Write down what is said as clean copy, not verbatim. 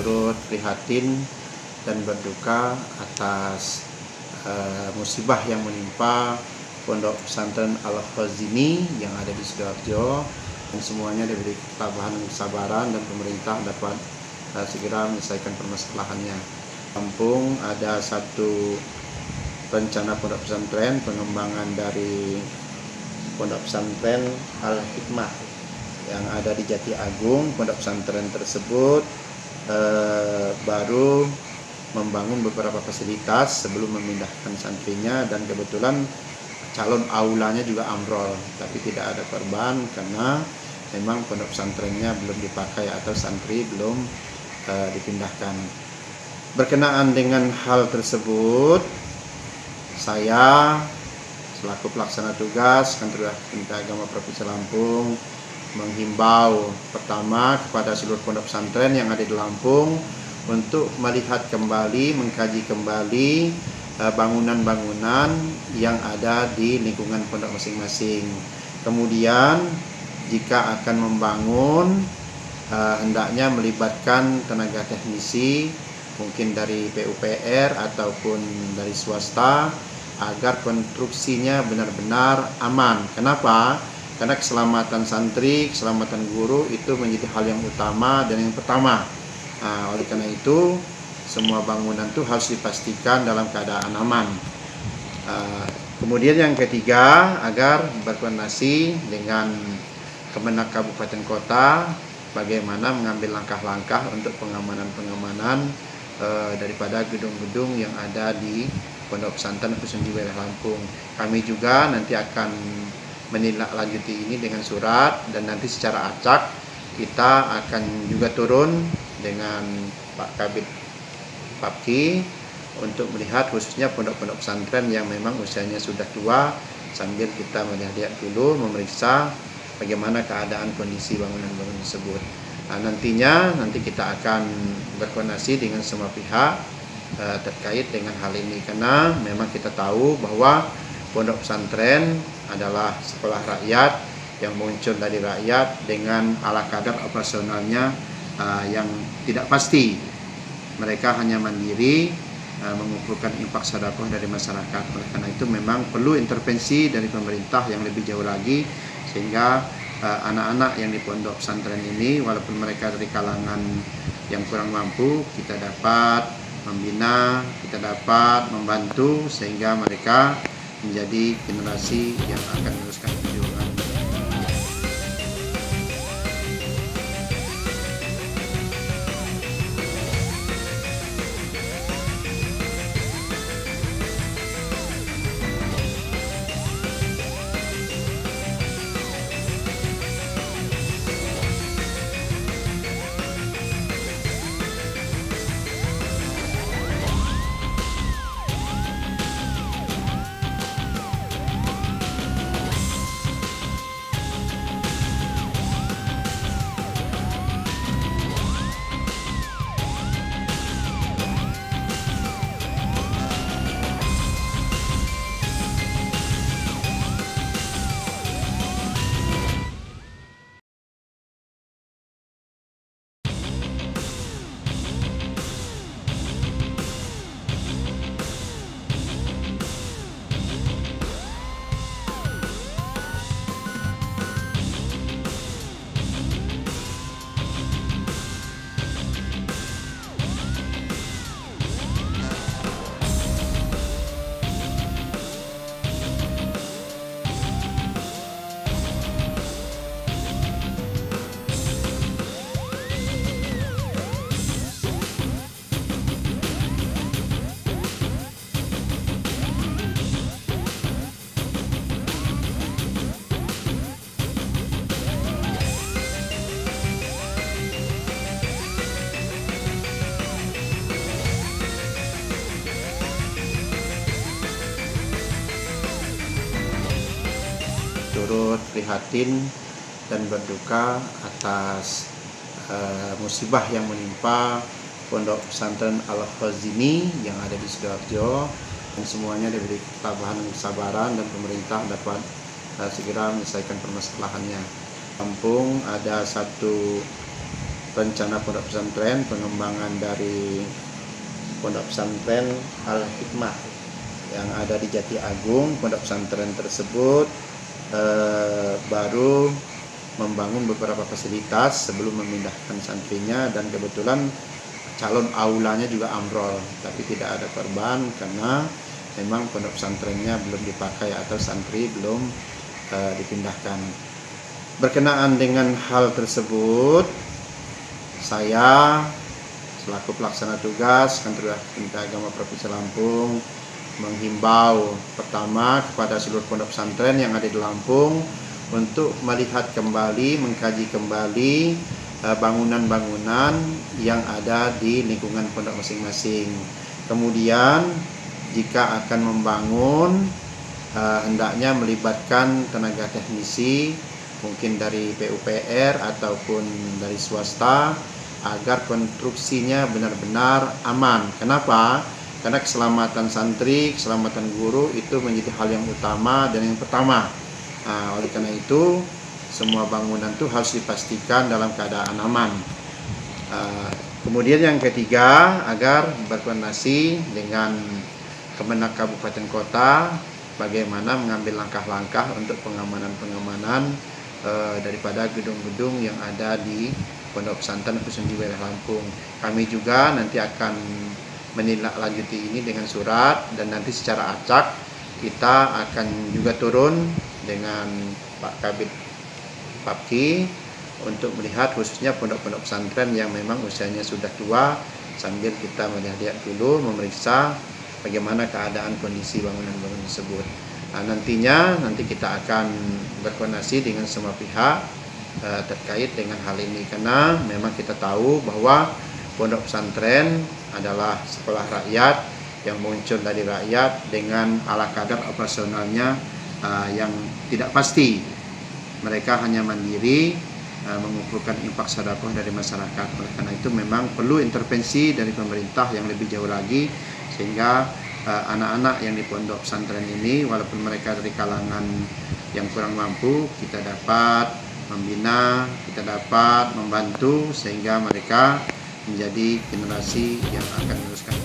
turut prihatin dan berduka atas musibah yang menimpa Pondok Pesantren Al-Khazini yang ada di Sidoarjo, dan semuanya diberi ketabahan dan kesabaran, dan pemerintah dapat segera menyelesaikan permasalahannya. Lampung ada satu rencana pondok pesantren, pengembangan dari Pondok Pesantren Al-Hikmah yang ada di Jati Agung. Pondok pesantren tersebut baru membangun beberapa fasilitas sebelum memindahkan santrinya, dan kebetulan calon aulanya juga ambrol, tapi tidak ada korban karena memang pondok pesantrennya belum dipakai atau santri belum dipindahkan. Berkenaan dengan hal tersebut, saya selaku pelaksana tugas Kantor Pendidikan Agama Provinsi Lampung menghimbau pertama kepada seluruh pondok pesantren yang ada di Lampung untuk melihat kembali, mengkaji kembali bangunan-bangunan yang ada di lingkungan pondok masing-masing. Kemudian jika akan membangun, hendaknya melibatkan tenaga teknisi, mungkin dari PUPR ataupun dari swasta, agar konstruksinya benar-benar aman. Kenapa? Karena keselamatan santri, keselamatan guru itu menjadi hal yang utama dan yang pertama. Oleh karena itu, semua bangunan itu harus dipastikan dalam keadaan aman. Kemudian yang ketiga, agar berkoordinasi dengan Kemenak Kabupaten Kota bagaimana mengambil langkah-langkah untuk pengamanan daripada gedung-gedung yang ada di Pondok Pesantren khususnya di wilayah Lampung. Kami juga nanti akan menindaklanjuti ini dengan surat, dan nanti secara acak kita akan juga turun dengan Pak Kabid Papki untuk melihat khususnya pondok-pondok pesantren yang memang usianya sudah tua, sambil kita melihat dulu, memeriksa bagaimana keadaan kondisi bangunan-bangunan tersebut. Nanti kita akan berkoordinasi dengan semua pihak terkait dengan hal ini, karena memang kita tahu bahwa pondok pesantren adalah sekolah rakyat yang muncul dari rakyat dengan ala kadar operasionalnya yang tidak pasti. Mereka hanya mandiri mengumpulkan infak sedekah dari masyarakat. Oleh karena itu memang perlu intervensi dari pemerintah yang lebih jauh lagi, sehingga anak-anak yang di pondok pesantren ini, walaupun mereka dari kalangan yang kurang mampu, kita dapat membina, kita dapat membantu sehingga mereka menjadi generasi yang akan meneruskan perjuangan. Turut prihatin dan berduka atas musibah yang menimpa Pondok Pesantren Al-Khazini yang ada di Sidoarjo, dan semuanya diberi ketabahan dan kesabaran, dan pemerintah dapat segera menyelesaikan permasalahannya. Lampung ada satu rencana pondok pesantren, pengembangan dari pondok pesantren Al-Hikmah yang ada di Jati Agung. Pondok pesantren tersebut baru membangun beberapa fasilitas sebelum memindahkan santrinya, dan kebetulan calon aulanya juga ambrol, tapi tidak ada korban karena memang pondok pesantrennya belum dipakai atau santri belum dipindahkan. Berkenaan dengan hal tersebut, saya selaku pelaksana tugas Kantor Pendidikan Agama Provinsi Lampung menghimbau pertama kepada seluruh pondok pesantren yang ada di Lampung untuk melihat kembali, mengkaji kembali bangunan-bangunan yang ada di lingkungan pondok masing-masing. Kemudian jika akan membangun, hendaknya melibatkan tenaga teknisi, mungkin dari PUPR ataupun dari swasta, agar konstruksinya benar-benar aman. Kenapa? Karena keselamatan santri, keselamatan guru itu menjadi hal yang utama dan yang pertama. Oleh karena itu, semua bangunan itu harus dipastikan dalam keadaan aman. Kemudian yang ketiga, agar berkoordinasi dengan Kemenak Kabupaten Kota bagaimana mengambil langkah-langkah untuk pengamanan daripada gedung-gedung yang ada di pondok pesantren khususnya di wilayah Lampung. Kami juga nanti akan menindaklanjuti ini dengan surat, dan nanti secara acak kita akan juga turun dengan Pak Kabid Papki untuk melihat khususnya pondok-pondok pesantren yang memang usianya sudah tua, sambil kita melihat dulu, memeriksa bagaimana keadaan kondisi bangunan-bangunan tersebut. Nanti kita akan berkoordinasi dengan semua pihak terkait dengan hal ini, karena memang kita tahu bahwa pondok pesantren adalah sekolah rakyat yang muncul dari rakyat dengan ala kadar operasionalnya yang tidak pasti. Mereka hanya mandiri mengumpulkan infak sedekah dari masyarakat. Oleh karena itu memang perlu intervensi dari pemerintah yang lebih jauh lagi, sehingga anak-anak yang di pondok pesantren ini, walaupun mereka dari kalangan yang kurang mampu, kita dapat membina, kita dapat membantu sehingga mereka menjadi generasi yang akan meneruskan